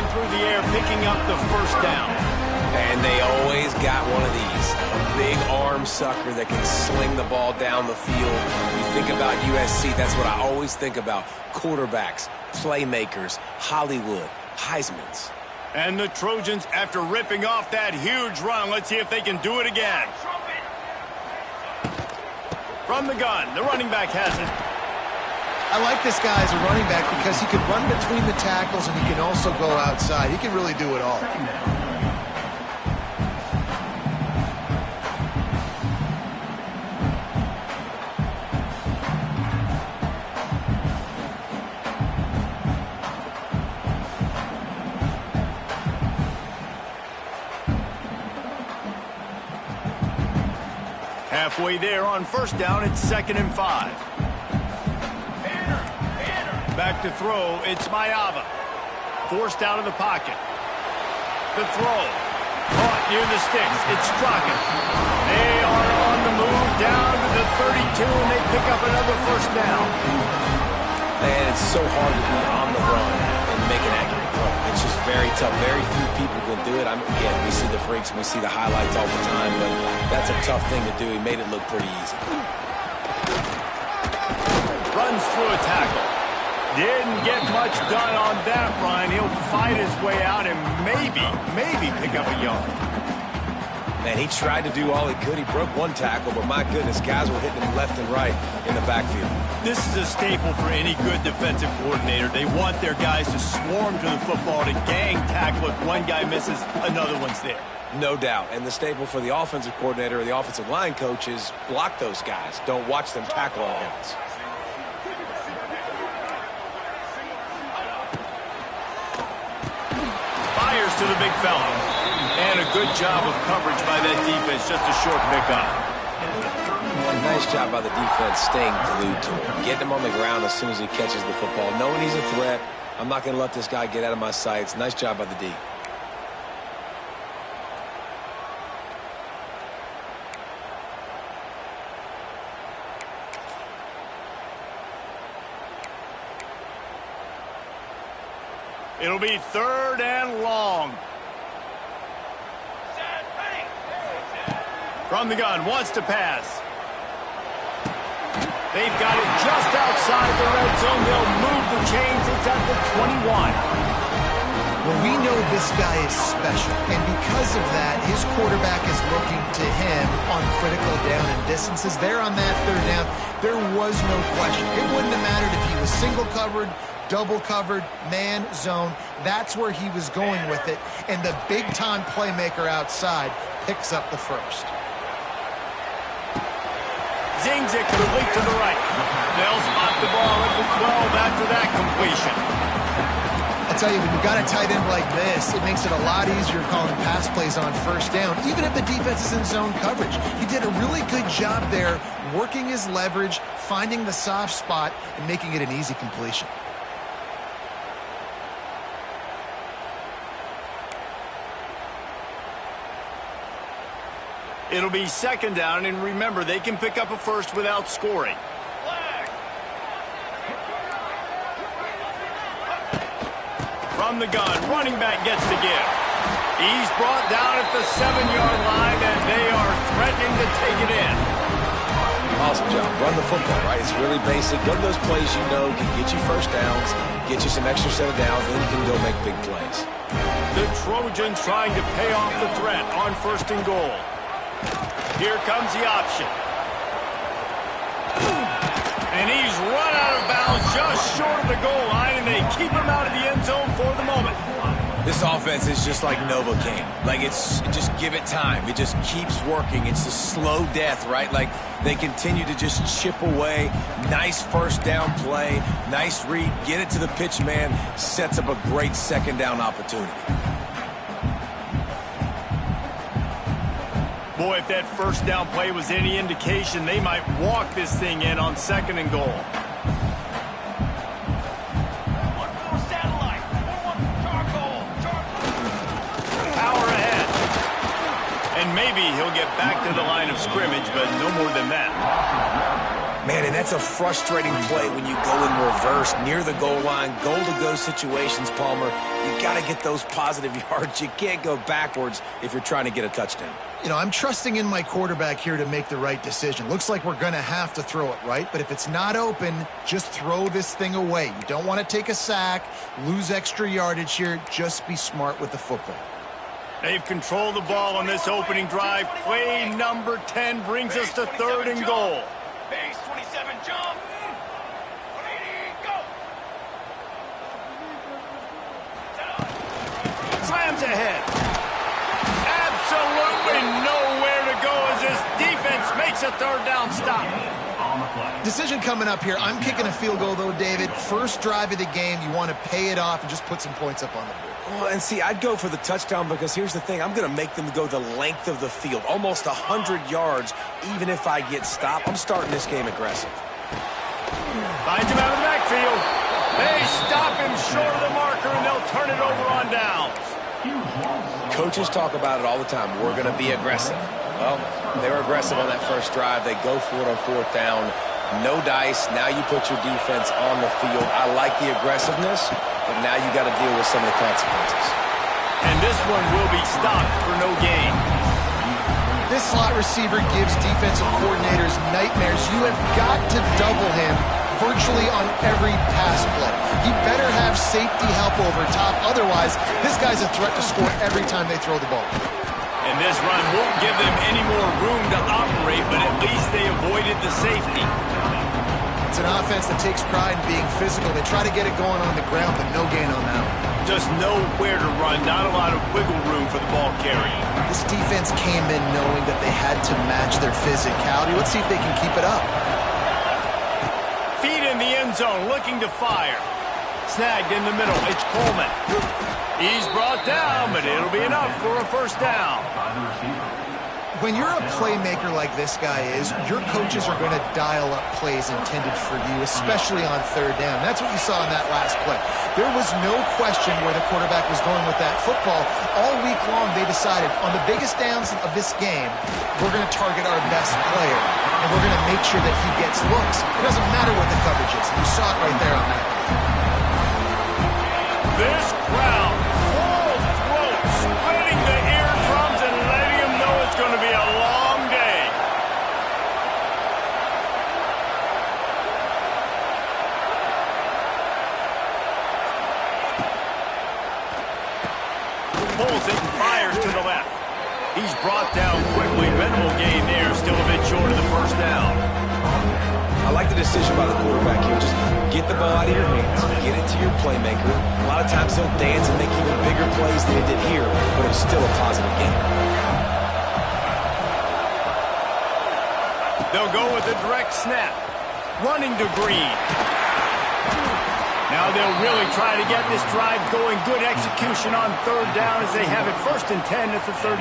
run through the air, picking up the first down. And they always got one of these. A big arm sucker that can sling the ball down the field. You think about USC, that's what I always think about. Quarterbacks, playmakers, Hollywood, Heismans. And the Trojans, after ripping off that huge run, let's see if they can do it again. From the gun, the running back has it. I like this guy as a running back because he can run between the tackles and he can also go outside. He can really do it all. Halfway there on first down, it's 2nd and 5. Back to throw, it's Mayava. Forced out of the pocket. The throw. Caught near the sticks. It's Straka. They are on the move down to the 32, and they pick up another first down. Man, it's so hard to be on the run and make an accurate throw. It's just very tough. Very few people can do it. Again, we see the freaks and we see the highlights all the time, but that's a tough thing to do. He made it look pretty easy. Runs through a tackle. Didn't get much done on that run. He'll fight his way out and maybe pick up a yard. Man, he tried to do all he could. He broke one tackle, but my goodness, guys were hitting him left and right in the backfield. This is a staple for any good defensive coordinator. They want their guys to swarm to the football, to gang tackle. If one guy misses, another one's there. No doubt. And the staple for the offensive coordinator or the offensive line coach is block those guys. Don't watch them tackle our guys. Fires to the big fella. And a good job of coverage by that defense. Just a short pickup. Nice job by the defense staying glued to him. Getting him on the ground as soon as he catches the football. Knowing he's a threat. I'm not going to let this guy get out of my sights. Nice job by the D. It'll be 3rd and long. From the gun, wants to pass. They've got it just outside the red zone. They'll move the chains. It's at the 21. Well, we know this guy is special, and because of that, his quarterback is looking to him on critical down and distances. There on that 3rd down, there was no question. It wouldn't have mattered if he was single covered, double covered, man, zone. That's where he was going with it, and the big-time playmaker outside picks up the first. Zings it complete to the right. They'll spot the ball at the 12 after that completion. I tell you, when you got a tight end like this, it makes it a lot easier calling pass plays on first down, even if the defense is in zone coverage. He did a really good job there, working his leverage, finding the soft spot, and making it an easy completion. It'll be 2nd down, and remember, they can pick up a first without scoring. From the gun, running back gets the give. He's brought down at the 7-yard line, and they are threatening to take it in. Awesome job. Run the football, right? It's really basic. Go to those plays you know can get you first downs, get you some extra set of downs, then you can go make big plays. The Trojans trying to pay off the threat on 1st and goal. Here comes the option. And he's run out of bounds just short of the goal line, and they keep him out of the end zone for the moment. This offense is just like Novocaine. Like, just give it time. It just keeps working. It's a slow death, right? Like, they continue to just chip away. Nice first down play. Nice read. Get it to the pitch man. Sets up a great 2nd down opportunity. Boy, if that first down play was any indication, they might walk this thing in on 2nd and goal. Power ahead. And maybe he'll get back to the line of scrimmage, but no more than that. Man, and that's a frustrating play when you go in reverse near the goal line, goal-to-go situations, Palmer. You got to get those positive yards. You can't go backwards if you're trying to get a touchdown. You know, I'm trusting in my quarterback here to make the right decision. Looks like we're going to have to throw it, right? But if it's not open, just throw this thing away. You don't want to take a sack, lose extra yardage here. Just be smart with the football. They've controlled the ball on this opening drive. Play number 10 brings us to 3rd and goal. Base 27, jump. 180, go. Slams ahead. Absolutely nowhere to go as this defense makes a 3rd down stop. Decision coming up here. I'm kicking a field goal, though, David. First drive of the game. You want to pay it off and just put some points up on the board. Well, and see, I'd go for the touchdown because here's the thing. I'm going to make them go the length of the field, almost 100 yards, even if I get stopped. I'm starting this game aggressive. Finds him out of the backfield. They stop him short of the marker, and they'll turn it over on downs. Coaches talk about it all the time. We're going to be aggressive. Well, they were aggressive on that first drive. They go for it on 4th down. No dice. Now you put your defense on the field. I like the aggressiveness, but now you got to deal with some of the consequences. And this one will be stopped for no gain. This slot receiver gives defensive coordinators nightmares. You have got to double him virtually on every pass play. He better have safety help over top. Otherwise, this guy's a threat to score every time they throw the ball. And this run won't give them any more room to operate, but at least they avoided the safety. It's an offense that takes pride in being physical. They try to get it going on the ground, but no gain on that one. Just nowhere to run, not a lot of wiggle room for the ball carrier. This defense came in knowing that they had to match their physicality. Let's see if they can keep it up. Feet in the end zone, looking to fire. Snagged in the middle, it's Coleman. He's brought down, but it'll be enough for a 1st down. When you're a playmaker like this guy is, your coaches are going to dial up plays intended for you, especially on 3rd down. That's what you saw in that last play. There was no question where the quarterback was going with that football. All week long, they decided on the biggest downs of this game, we're going to target our best player, and we're going to make sure that he gets looks. It doesn't matter what the coverage is. You saw it right there on that. This crowd, full throat, splitting the eardrums and letting them know it's going to be a long day. Pulls it and fires to the left. He's brought down quickly. Minimal gain there, still a bit short of the 1st down. I like the decision by the quarterback here. Just get the ball out of your hands, get it to your playmaker. A lot of times they'll dance and make even bigger plays than they did here, but it's still a positive game. They'll go with a direct snap. Running to Green. Now they'll really try to get this drive going. Good execution on 3rd down as they have it 1st and 10 at the 31.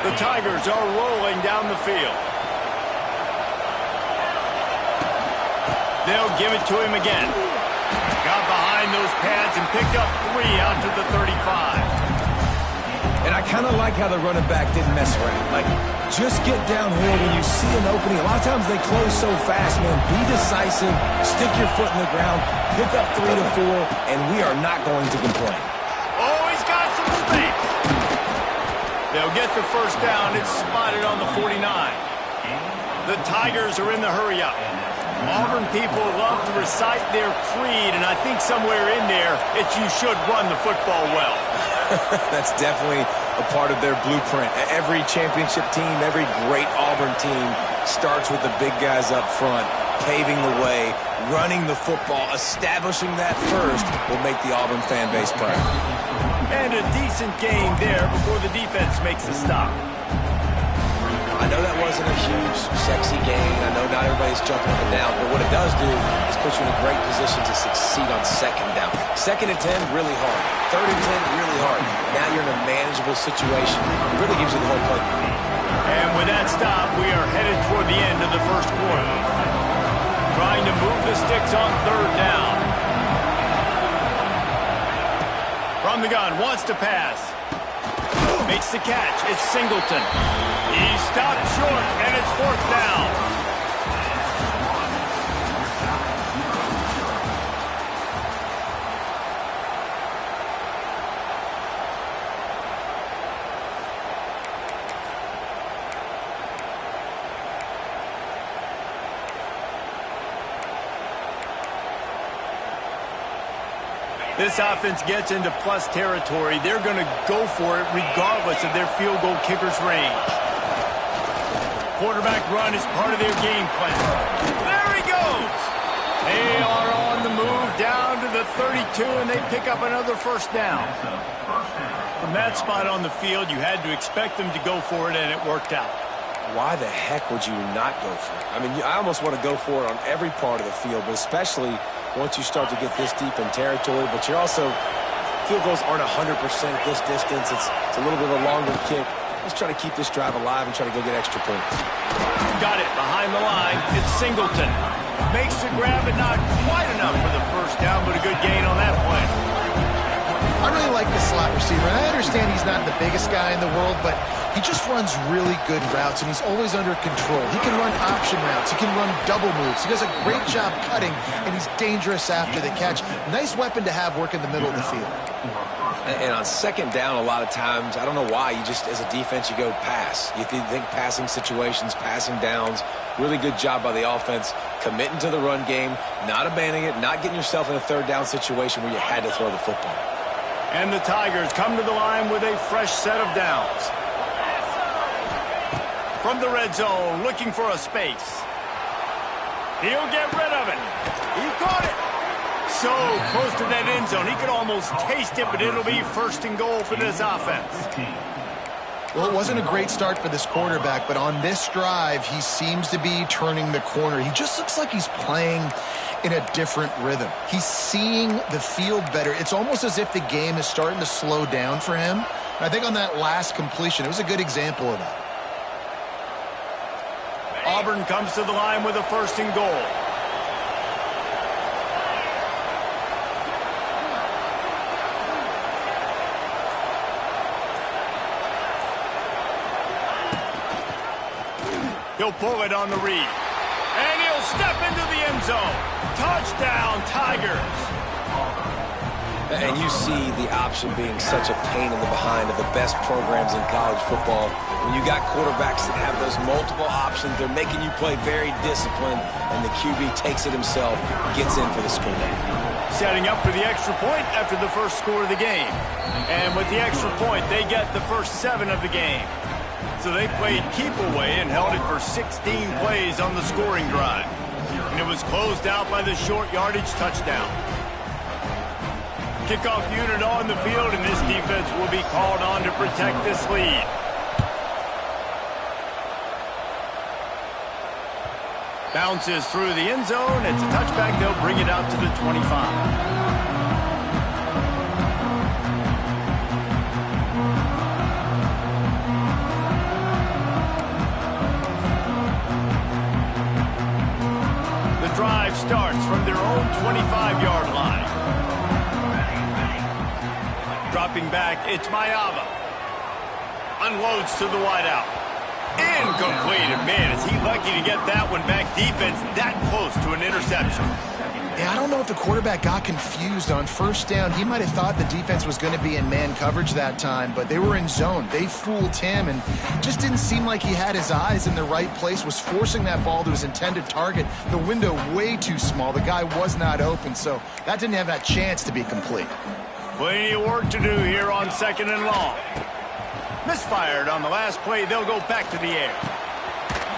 The Tigers are rolling down the field. They'll give it to him again. Got behind those pads and picked up 3 out to the 35. And I kind of like how the running back didn't mess around. Like, just get downhill when you see an opening. A lot of times they close so fast, man. Be decisive, stick your foot in the ground, pick up 3 to 4, and we are not going to complain. Oh, he's got some space. They'll get the 1st down. It's spotted on the 49. The Tigers are in the hurry-up. Auburn people love to recite their creed, and I think somewhere in there, it's you should run the football well. That's definitely a part of their blueprint. Every championship team, every great Auburn team starts with the big guys up front, paving the way, running the football, establishing that first will make the Auburn fan base proud. And a decent gain there before the defense makes the stop. I know that wasn't a huge, sexy gain. I know not everybody's jumping up and down, but what it does do is put you in a great position to succeed on 2nd down. 2nd and 10, really hard. 3rd and 10, really hard. Now you're in a manageable situation. It really gives you the whole play. And with that stop, we are headed toward the end of the 1st quarter. Trying to move the sticks on 3rd down. From the gun, wants to pass. Makes the catch. It's Singleton. He stopped short, and it's 4th down. This offense gets into plus territory. They're going to go for it regardless of their field goal kicker's range. Quarterback run is part of their game plan. There he goes! They are on the move down to the 32, and they pick up another first down. From that spot on the field, you had to expect them to go for it, and it worked out. Why the heck would you not go for it? I mean, I almost want to go for it on every part of the field, but especially once you start to get this deep in territory. But you're also, field goals aren't 100% at this distance. It's a little bit of a longer kick. Let's try to keep this drive alive and try to go get extra points. Got it behind the line. It's Singleton. Makes the grab, and not quite enough for the first down, but a good gain on that play. I really like the slot receiver, and I understand he's not the biggest guy in the world, but he just runs really good routes, and he's always under control. He can run option routes. He can run double moves. He does a great job cutting, and he's dangerous after the catch. Nice weapon to have work in the middle of the field. And on second down, a lot of times, I don't know why, you just, as a defense, you go pass. You think passing situations, passing downs. Really good job by the offense, committing to the run game, not abandoning it, not getting yourself in a third down situation where you had to throw the football. And the Tigers come to the line with a fresh set of downs. From the red zone, looking for a space. He'll get rid of it. He caught it. So close to that end zone. He could almost taste it, but it'll be first and goal for this offense. Well, it wasn't a great start for this quarterback, but on this drive, he seems to be turning the corner. He just looks like he's playing in a different rhythm. He's seeing the field better. It's almost as if the game is starting to slow down for him. And I think on that last completion, it was a good example of that. Auburn comes to the line with a first and goal. He'll pull it on the read. And he'll step into the end zone. Touchdown, Tigers. And you see the option being such a pain in the behind of the best programs in college football. When you got quarterbacks that have those multiple options, they're making you play very disciplined, and the QB takes it himself, gets in for the score. Setting up for the extra point after the first score of the game. And with the extra point, they get the first 7 of the game. So they played keep away and held it for 16 plays on the scoring drive. And it was closed out by the short yardage touchdown. Kickoff unit on the field, and this defense will be called on to protect this lead. Bounces through the end zone. It's a touchback. They'll bring it out to the 25. Drive starts from their own 25-yard line. Dropping back, it's Mayava. Unloads to the wideout. Incomplete. And man, is he lucky to get that one back. Defense that close to an interception. Yeah, I don't know if the quarterback got confused on first down. He might have thought the defense was going to be in man coverage that time, but they were in zone. They fooled him and just didn't seem like he had his eyes in the right place, was forcing that ball to his intended target. The window way too small. The guy was not open, so that didn't have that chance to be complete. Plenty of work to do here on second and long. Misfired on the last play. They'll go back to the air.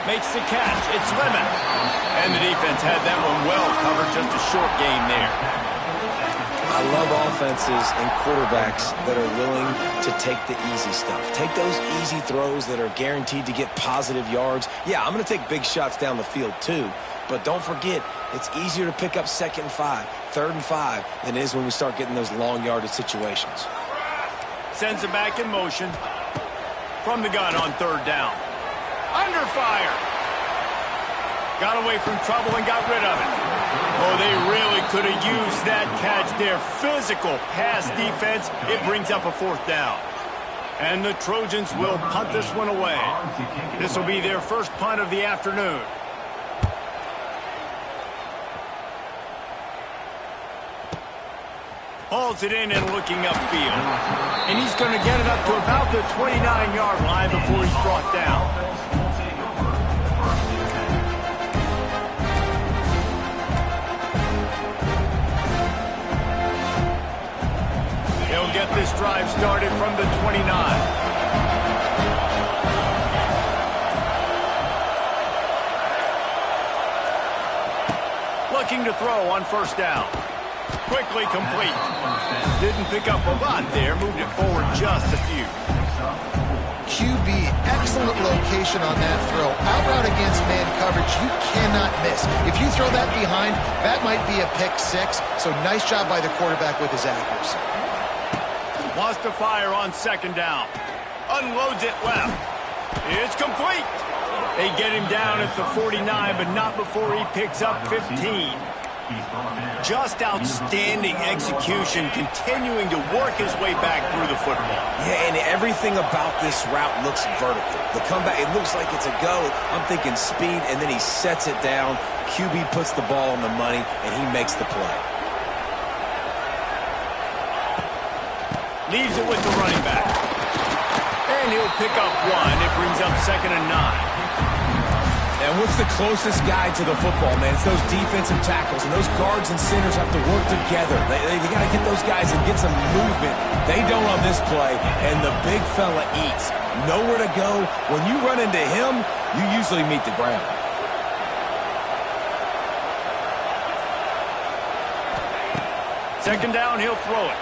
Makes the catch. It's Lemon. And the defense had that one well covered. Just a short gain there. I love offenses and quarterbacks that are willing to take the easy stuff. Take those easy throws that are guaranteed to get positive yards. Yeah, I'm going to take big shots down the field too. But don't forget, it's easier to pick up 2nd and 5, 3rd and 5 than it is when we start getting those long yardage situations. Sends it back in motion. From the gun on 3rd down. Under fire. Got away from trouble and got rid of it. Oh, they really could have used that catch there. Physical pass defense. It brings up a 4th down. And the Trojans will punt this one away. This will be their first punt of the afternoon. Hauls it in and looking upfield. And he's going to get it up to about the 29-yard line before he's brought down. this drive started from the 29. Looking to throw on first down. Quickly complete. Didn't pick up a lot there. Moved it forward just a few. QB, excellent location on that throw. Out route against man coverage, you cannot miss. If you throw that behind, that might be a pick six. So nice job by the quarterback with his accuracy. Wants to fire on second down. Unloads it left. It's complete. They get him down at the 49, but not before he picks up 15. Just outstanding execution, continuing to work his way back through the football. Yeah, and everything about this route looks vertical. The comeback, it looks like it's a go. I'm thinking speed, and then he sets it down. QB puts the ball on the money, and he makes the play. Leaves it with the running back. And he'll pick up one. It brings up 2nd and 9. And what's the closest guy to the football, man? It's those defensive tackles, and those guards and centers have to work together. They got to get those guys and get some movement. They don't on this play, and the big fella eats. Nowhere to go. When you run into him, you usually meet the ground. Second down, he'll throw it.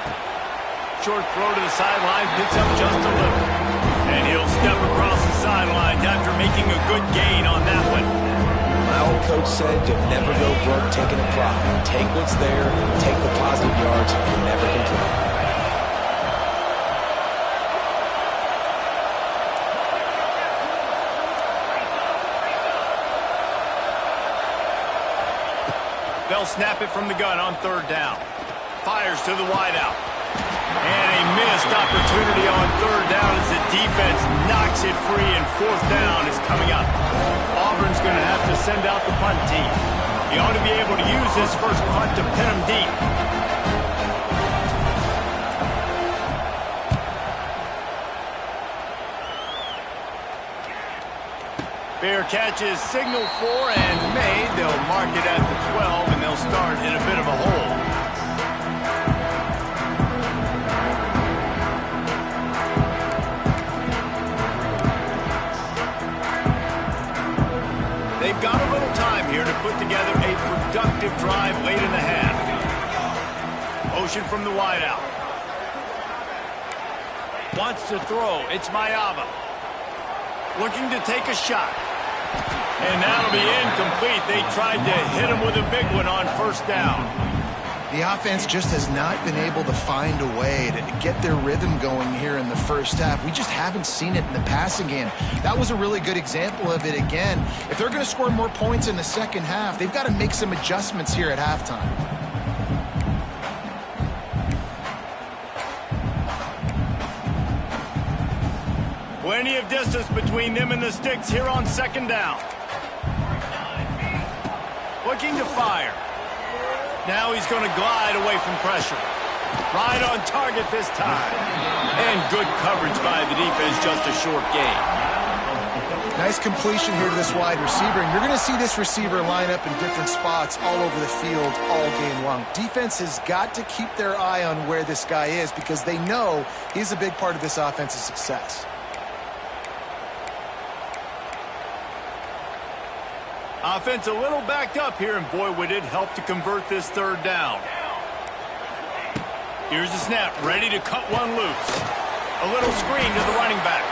Short throw to the sideline, picks up just a little. And he'll step across the sidelines after making a good gain on that one. My old coach said you'll never go broke taking a profit. Take what's there, take the positive yards, and never complain. They'll snap it from the gun on third down. Fires to the wideout. And a missed opportunity on third down as the defense knocks it free, and fourth down is coming up. Auburn's going to have to send out the punt team. He ought to be able to use this first punt to pin him deep. Fair catch is signaled for and made. They'll mark it at the 12, and they'll start in a bit of a hole. They've got a little time here to put together a productive drive late in the half. Motion from the wideout. Wants to throw. It's Mayava. Looking to take a shot. And that'll be incomplete. They tried to hit him with a big one on first down. The offense just has not been able to find a way to get their rhythm going here in the first half. We just haven't seen it in the passing game. That was a really good example of it again. If they're going to score more points in the second half, they've got to make some adjustments here at halftime. Plenty of distance between them and the sticks here on second down. Looking to fire. Now he's going to glide away from pressure. Right on target this time. And good coverage by the defense, just a short gain. Nice completion here to this wide receiver, and you're going to see this receiver line up in different spots all over the field all game long. Defense has got to keep their eye on where this guy is because they know he's a big part of this offense's success. Offense a little backed up here, and boy, would it help to convert this third down. Here's the snap, ready to cut one loose. A little screen to the running back.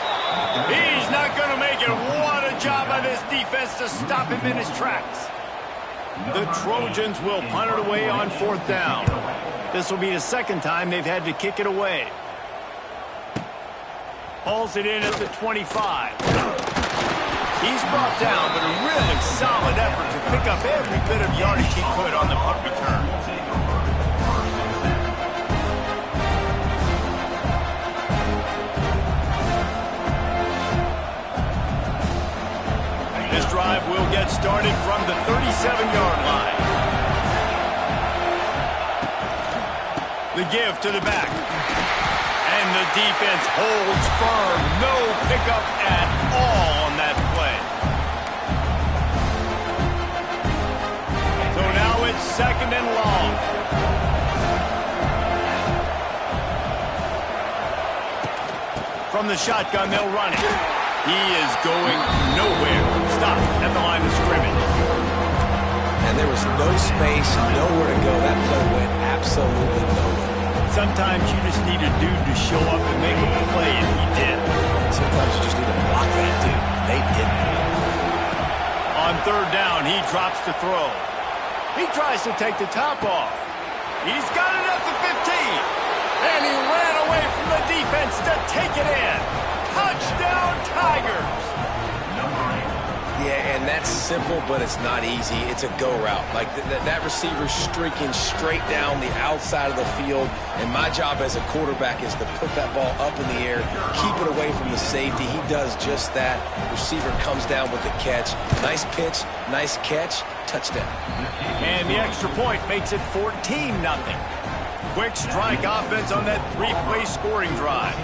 He's not going to make it. What a job by this defense to stop him in his tracks. The Trojans will punt it away on fourth down. This will be the second time they've had to kick it away. Hauls it in at the 25. He's brought down, but a really solid effort to pick up every bit of yardage he could on the punt return. This drive will get started from the 37-yard line. The give to the back. And the defense holds firm. No pickup at all on that play. So now it's second and long. From the shotgun, they'll run it. He is going nowhere. Stop at the line of scrimmage. And there was no space, nowhere to go. That play went absolutely nowhere. Sometimes you just need a dude to show up and make a play, and he did. Sometimes you just need to block that dude. They didn't. On third down, he drops to throw. He tries to take the top off. He's got it at the 15. And he ran away from the defense to take it in. Touchdown, Tigers. Yeah, and that's simple, but it's not easy. It's a go route. Like, that receiver's streaking straight down the outside of the field, and my job as a quarterback is to put that ball up in the air, keep it away from the safety. He does just that. Receiver comes down with the catch. Nice pitch, nice catch, touchdown. And the extra point makes it 14-0. Quick strike offense on that three-play scoring drive.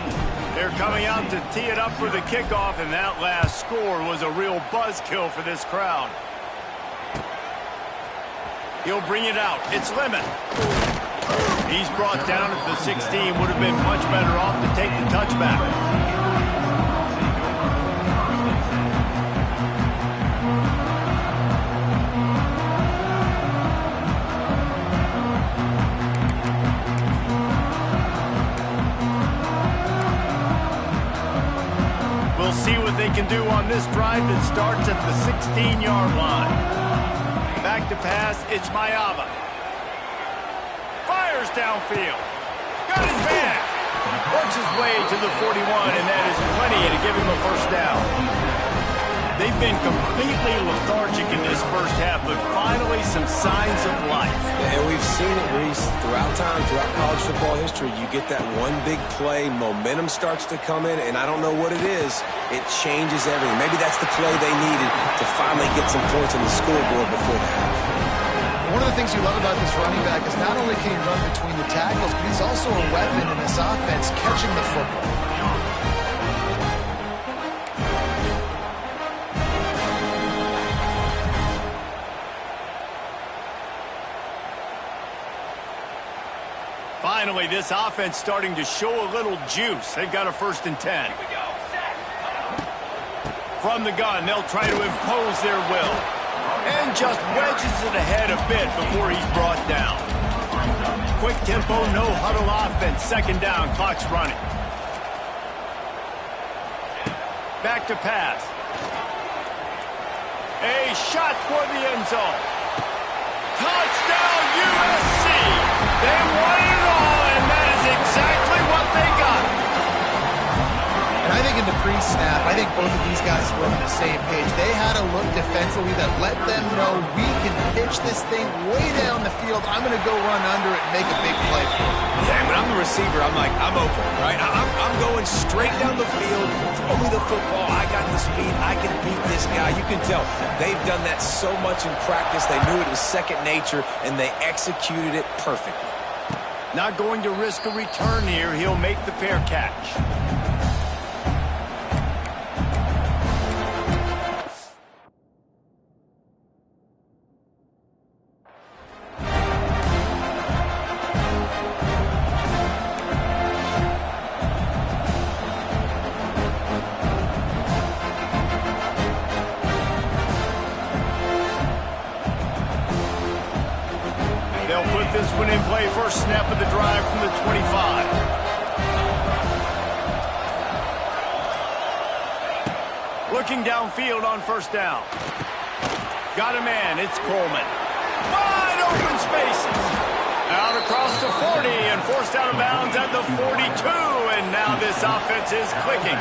They're coming out to tee it up for the kickoff, and that last score was a real buzzkill for this crowd. He'll bring it out. It's Lemon. He's brought down at the 16. Would have been much better off to take the touchback. We'll see what they can do on this drive that starts at the 16-yard line. Back to pass, it's Mayava. Fires downfield. Got his back. Works his way to the 41, and that is plenty to give him a first down. They've been completely lethargic in this first half, but finally some signs of life. And we've seen it, Reese, throughout time, throughout college football history. You get that one big play, momentum starts to come in, and I don't know what it is. It changes everything. Maybe that's the play they needed to finally get some points on the scoreboard before the half. One of the things you love about this running back is not only can he run between the tackles, but he's also a weapon in this offense, catching the football. Finally, this offense starting to show a little juice. They've got a 1st and 10. From the gun, they'll try to impose their will. And just wedges it ahead a bit before he's brought down. Quick tempo, no huddle offense. 2nd down, clock's running. Back to pass. A shot for the end zone. Touchdown, USC! They won it all, and that is exactly what they got. And I think in the pre-snap, I think both of these guys were on the same page. They had a look defensively that let them know we can pitch this thing way down the field. I'm going to go run under it and make a big play for it. Yeah, when I'm the receiver, I'm like, I'm open, right? I'm going straight down the field. Throw me the football. I got the speed. I can beat this guy. You can tell they've done that so much in practice. They knew it was second nature, and they executed it perfectly. Not going to risk a return here. He'll make the fair catch. They'll put this one in play. First snap of the drive from the 25. Looking downfield on 1st down. Got a man. It's Coleman. Wide open spaces. Out across the 40 and forced out of bounds at the 42. And now this offense is clicking.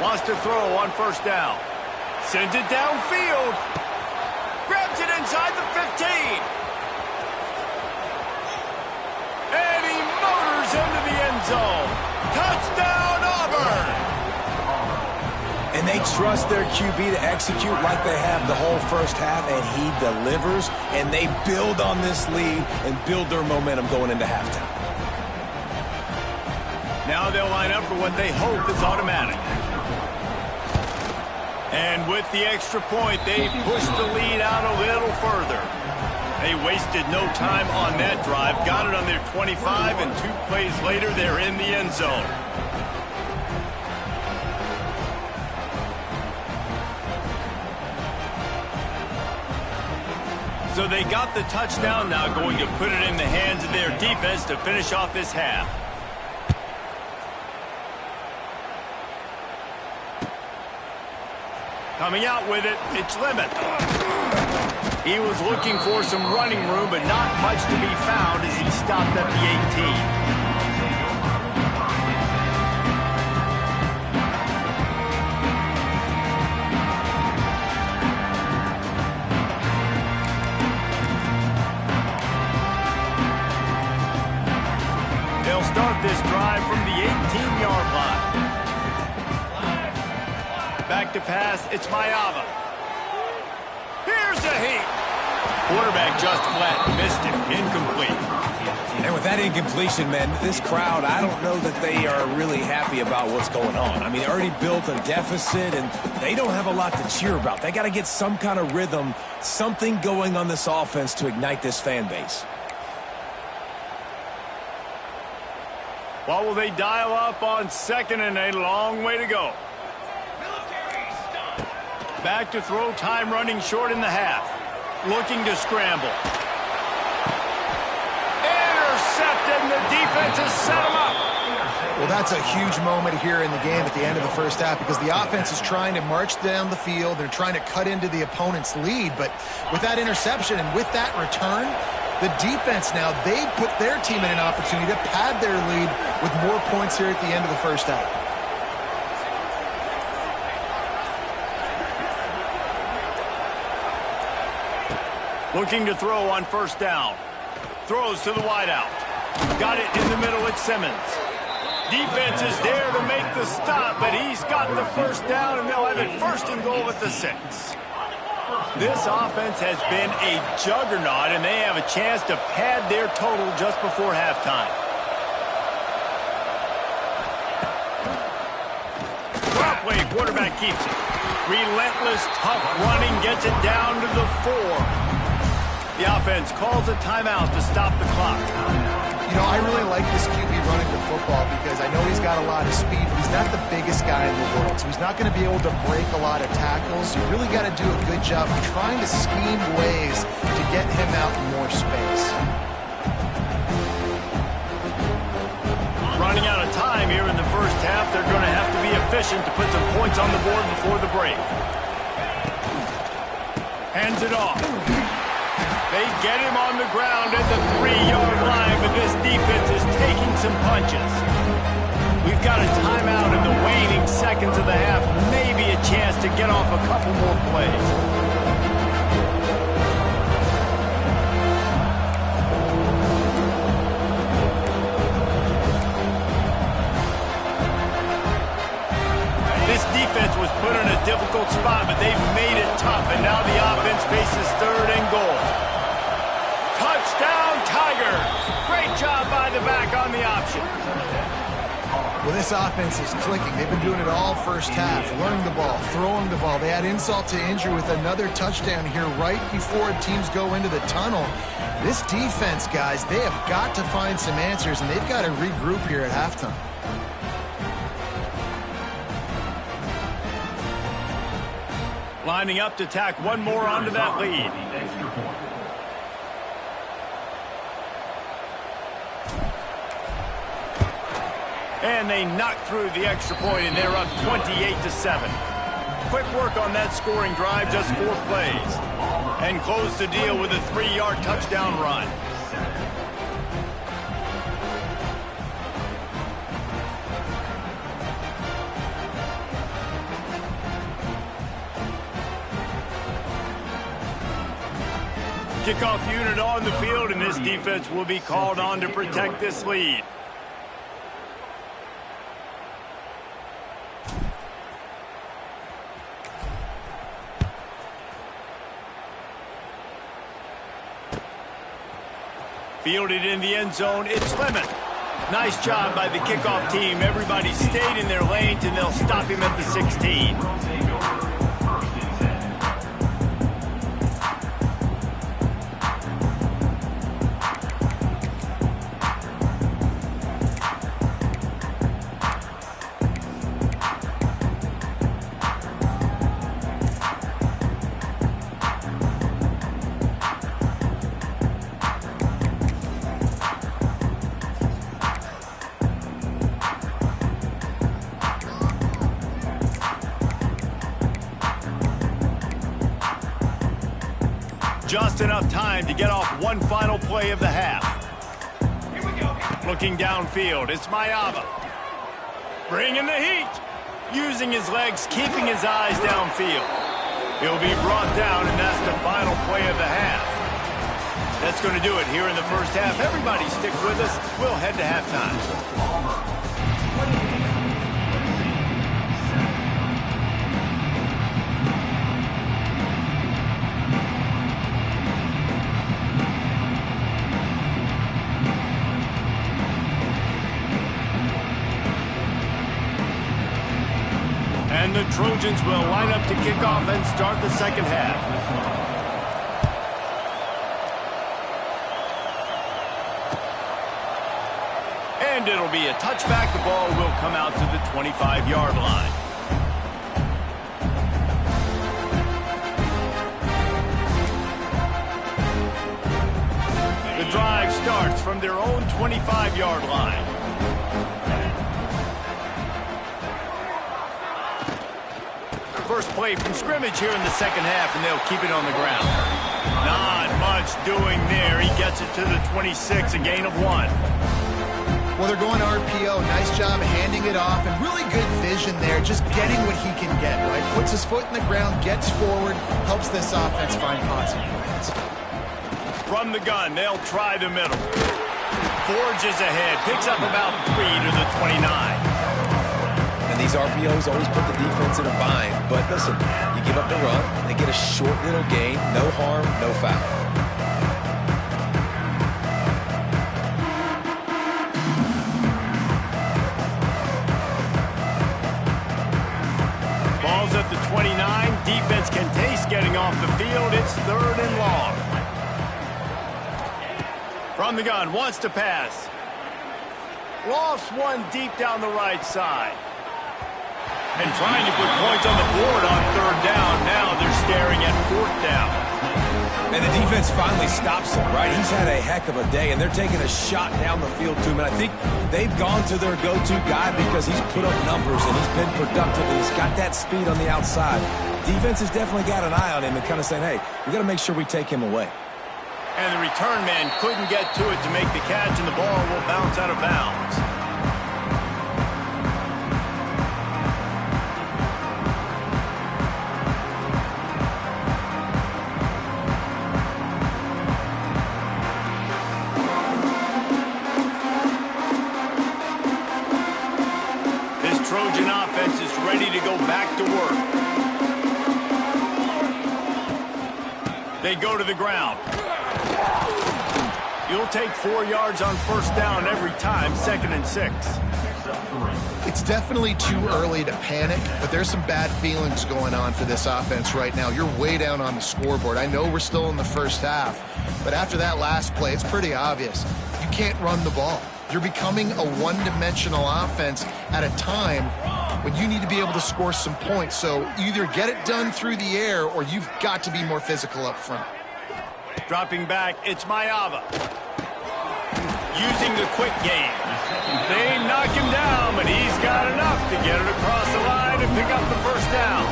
Wants to throw on 1st down. Sends it downfield. Grabs it inside the 15. And he motors into the end zone. Touchdown, Auburn! And they trust their QB to execute like they have the whole first half, and he delivers, and they build on this lead and build their momentum going into halftime. Now they'll line up for what they hope is automatic. And with the extra point, they pushed the lead out a little further. They wasted no time on that drive, got it on their 25, and 2 plays later, they're in the end zone. So they got the touchdown, now going to put it in the hands of their defense to finish off this half. Coming out with it, it's Lemon. He was looking for some running room, but not much to be found as he stopped at the 18. They'll start this drive from the 18-yard line. Back to pass, it's Mayava. Here's a heat. Quarterback just flat, missed it, incomplete. And with that incompletion, man, this crowd, I don't know that they are really happy about what's going on. I mean, they already built a deficit, and they don't have a lot to cheer about. They got to get some kind of rhythm, something going on this offense to ignite this fan base. What will they dial up on second and a long way to go? Back to throw, time running short in the half. Looking to scramble. Intercepted, and the defense has set him up. Well, that's a huge moment here in the game at the end of the first half because the offense is trying to march down the field. They're trying to cut into the opponent's lead. But with that interception and with that return, the defense now, they put their team in an opportunity to pad their lead with more points here at the end of the first half. Looking to throw on first down. Throws to the wideout. Got it in the middle with Simmons. Defense is there to make the stop, but he's got the first down, and they'll have it first and goal at the 6. This offense has been a juggernaut, and they have a chance to pad their total just before halftime. Drop way, quarterback keeps it. Relentless, tough running gets it down to the 4. The offense calls a timeout to stop the clock. You know, I really like this QB running the football because I know he's got a lot of speed, but he's not the biggest guy in the world, so he's not going to be able to break a lot of tackles. You really got to do a good job of trying to scheme ways to get him out in more space. Running out of time here in the first half, they're going to have to be efficient to put some points on the board before the break. Hands it off. They get him on the ground at the 3-yard line, but this defense is taking some punches. We've got a timeout in the waning seconds of the half, maybe a chance to get off a couple more plays. This defense was put in a difficult spot, but they've made it tough, and now the offense faces third and goal. Touchdown, Tigers! Great job by the back on the option. Well, this offense is clicking. They've been doing it all first half, running the ball, throwing the ball. They had insult to injury with another touchdown here right before teams go into the tunnel. This defense, guys, they have got to find some answers, and they've got to regroup here at halftime. Lining up to tack one more onto that lead. And they knock through the extra point, and they're up 28-7. Quick work on that scoring drive, just 4 plays. And close the deal with a 3-yard touchdown run. Kickoff unit on the field, and this defense will be called on to protect this lead. Fielded in the end zone, it's Lemon. Nice job by the kickoff team. Everybody stayed in their lanes, and they'll stop him at the 16. Just enough time to get off one final play of the half. Here we go. Looking downfield, it's Maiava. Bringing the heat. Using his legs, keeping his eyes downfield. He'll be brought down, and that's the final play of the half. That's going to do it here in the first half. Everybody stick with us. We'll head to halftime. And the Trojans will line up to kick off and start the second half. And it'll be a touchback. The ball will come out to the 25-yard line. The drive starts from their own 25-yard line. First play from scrimmage here in the second half, and they'll keep it on the ground. Not much doing there. He gets it to the 26, a gain of 1. Well, they're going RPO. Nice job handing it off, and really good vision there, just getting what he can get, right? Puts his foot in the ground, gets forward, helps this offense find positive points. From the gun, they'll try the middle. Forges ahead, picks up about 3 to the 29. These RPOs always put the defense in a bind, but listen, you give up the run, they get a short little gain, no harm, no foul. Ball's at the 29, defense can taste getting off the field, it's 3rd and long. From the gun, wants to pass. Lofts one deep down the right side. And trying to put points on the board on 3rd down. Now they're staring at 4th down. And the defense finally stops him, right? He's had a heck of a day, and they're taking a shot down the field to him. And I think they've gone to their go-to guy because he's put up numbers and he's been productive and he's got that speed on the outside. Defense has definitely got an eye on him and kind of saying, hey, we got to make sure we take him away. And the return man couldn't get to it to make the catch, and the ball will bounce out of bounds. Trojan offense is ready to go back to work. They go to the ground. You'll take 4 yards on 1st down every time, 2nd and 6. It's definitely too early to panic, but there's some bad feelings going on for this offense right now. You're way down on the scoreboard. I know we're still in the first half, but after that last play, it's pretty obvious. You can't run the ball. You're becoming a one-dimensional offense at a time when you need to be able to score some points. So either get it done through the air or you've got to be more physical up front. Dropping back, it's Maiava. Using the quick game. They knock him down, but he's got enough to get it across the line and pick up the 1st down.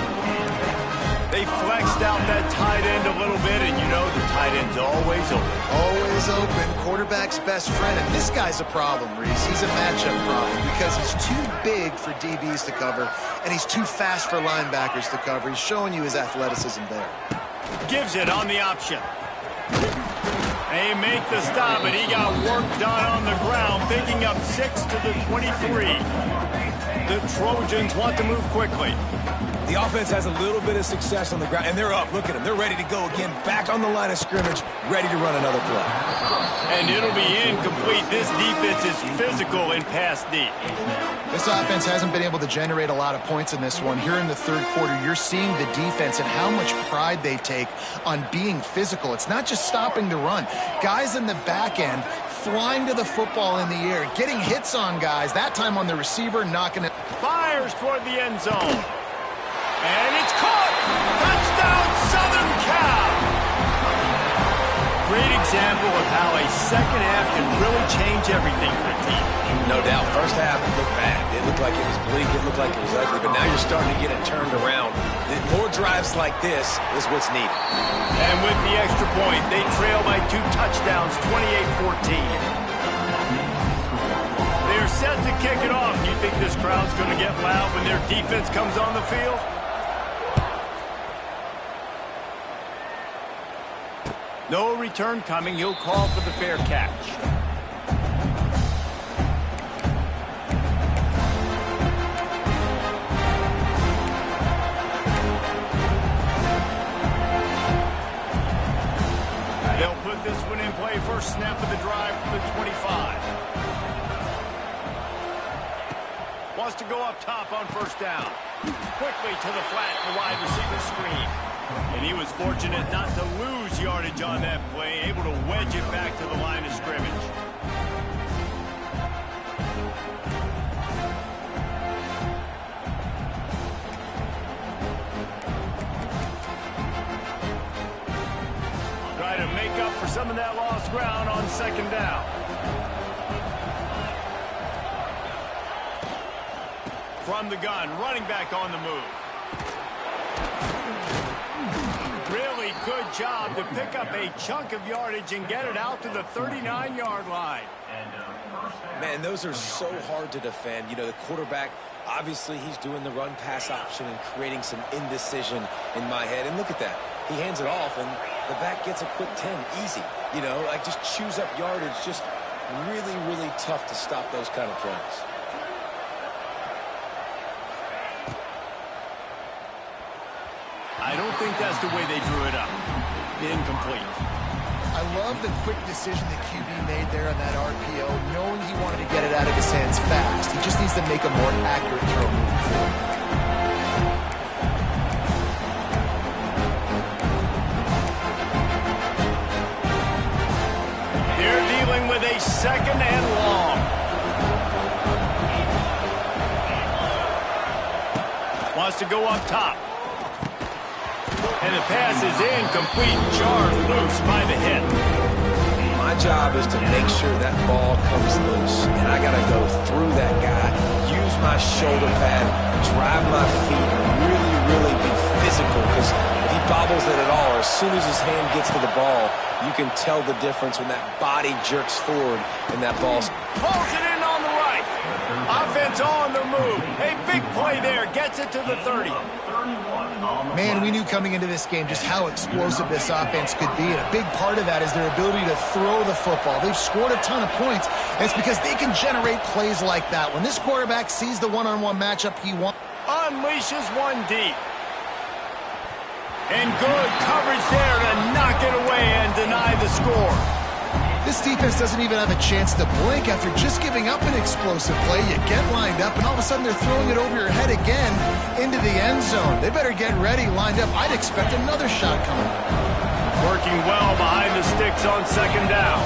They flexed out that tight end a little bit, and you know the tight end's always open. Always open, quarterback's best friend. And this guy's a problem, Reese. He's a matchup problem because he's too big for DBs to cover, and he's too fast for linebackers to cover. He's showing you his athleticism there. Gives it on the option. They make the stop, and he got work done on the ground, picking up 6 to the 23. The Trojans want to move quickly. The offense has a little bit of success on the ground, and they're up. Look at them. They're ready to go again, back on the line of scrimmage, ready to run another play. And it'll be incomplete. This defense is physical in pass deep. This offense hasn't been able to generate a lot of points in this one. Here in the 3rd quarter, you're seeing the defense and how much pride they take on being physical. It's not just stopping the run. Guys in the back end flying to the football in the air, getting hits on guys, that time on the receiver, knocking it. Fires toward the end zone. And it's caught! Touchdown, Southern Cal! Great example of how a second half can really change everything for a team. No doubt. First half, it looked bad. It looked like it was bleak. It looked like it was ugly. But now you're starting to get it turned around. More drives like this is what's needed. And with the extra point, they trail by 2 touchdowns, 28-14. They're set to kick it off. You think this crowd's going to get loud when their defense comes on the field? No return coming. He'll call for the fair catch. They'll put this one in play. First snap of the drive from the 25. Wants to go up top on first down. Quickly to the flat, the wide receiver screen. And he was fortunate not to lose yardage on that play, able to wedge it back to the line of scrimmage. Try to make up for some of that lost ground on second down. From the gun, running back on the move. Really good job to pick up a chunk of yardage and get it out to the 39-yard line. Man, those are so hard to defend. You know, the quarterback, obviously he's doing the run-pass option and creating some indecision in my head. And look at that. He hands it off, and the back gets a quick 10. Easy. You know, like just chews up yardage. Just really, really tough to stop those kind of plays. I don't think that's the way they drew it up. Incomplete. I love the quick decision the QB made there on that RPO, knowing he wanted to get it out of his hands fast. He just needs to make a more accurate throw moving forward. They're dealing with a second and long. Wants to go up top. And the pass is incomplete, jarred loose by the hit. My job is to make sure that ball comes loose, and I got to go through that guy, use my shoulder pad, drive my feet, really be physical, because if he bobbles it at all, or as soon as his hand gets to the ball, you can tell the difference when that body jerks forward and that ball's... Pulls it in on the right. Offense on the move. A big play there. Gets it to the 30. Man, we knew coming into this game just how explosive this offense could be, and a big part of that is their ability to throw the football. They've scored a ton of points, and it's because they can generate plays like that. When this quarterback sees the one-on-one matchup he wants... Unleashes one deep. And good coverage there to knock it away and deny the score. This defense doesn't even have a chance to blink after just giving up an explosive play. You get lined up, and all of a sudden they're throwing it over your head again into the end zone. They better get ready, lined up. I'd expect another shot coming. Working well behind the sticks on second down.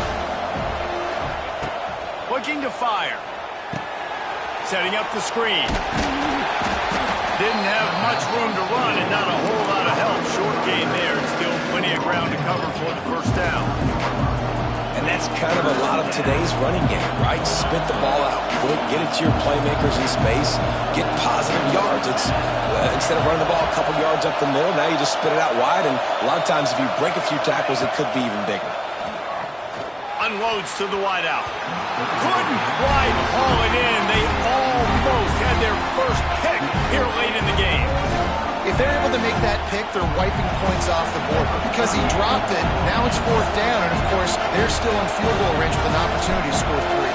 Looking to fire. Setting up the screen. Didn't have much room to run and not a whole lot of help. Short gain there and still plenty of ground to cover for the first down. And that's kind of a lot of today's running game, right? Spit the ball out quick, get it to your playmakers in space, get positive yards. It's instead of running the ball a couple yards up the middle, now you just spit it out wide, and a lot of times if you break a few tackles, it could be even bigger. Unloads to the wideout. Couldn't quite haul it in. They almost had their first pick here late in the game. If they're able to make that pick, they're wiping points off the board. But because he dropped it, now it's fourth down, and of course, they're still in field goal range with an opportunity to score 3.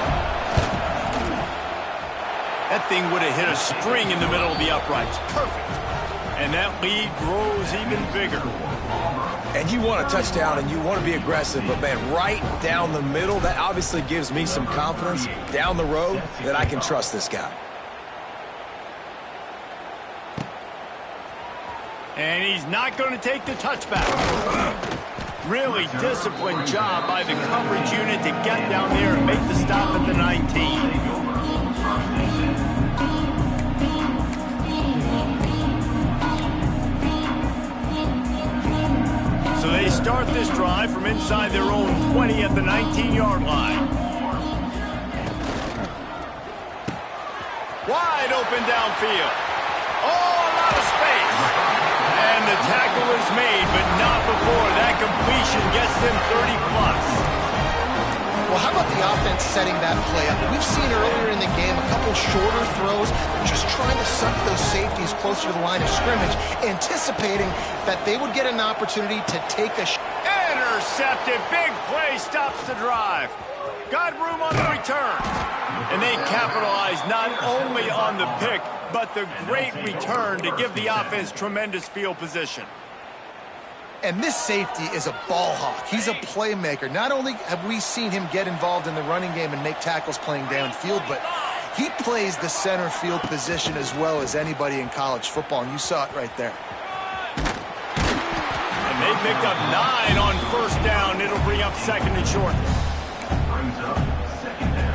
That thing would have hit a string in the middle of the uprights. Perfect. And that lead grows even bigger. And you want a touchdown, and you want to be aggressive, but, man, right down the middle, that obviously gives me some confidence down the road that I can trust this guy. And he's not going to take the touchback. Really disciplined job by the coverage unit to get down there and make the stop at the 19. So they start this drive from inside their own 20 at the 19-yard line. Wide open downfield. Oh, a lot of space. And the tackle is made, but not before that completion gets them 30+. Well, how about the offense setting that play up? We've seen earlier in the game a couple shorter throws, just trying to suck those safeties closer to the line of scrimmage, anticipating that they would get an opportunity to take a shot. Intercepted. Big play stops the drive. Got room on the return. And they capitalize not only on the pick, but the great return to give the offense tremendous field position. And this safety is a ball hawk. He's a playmaker. Not only have we seen him get involved in the running game and make tackles playing downfield, but he plays the center field position as well as anybody in college football, and you saw it right there. And they picked up 9 on first down. It'll bring up second and short. Brings up second down.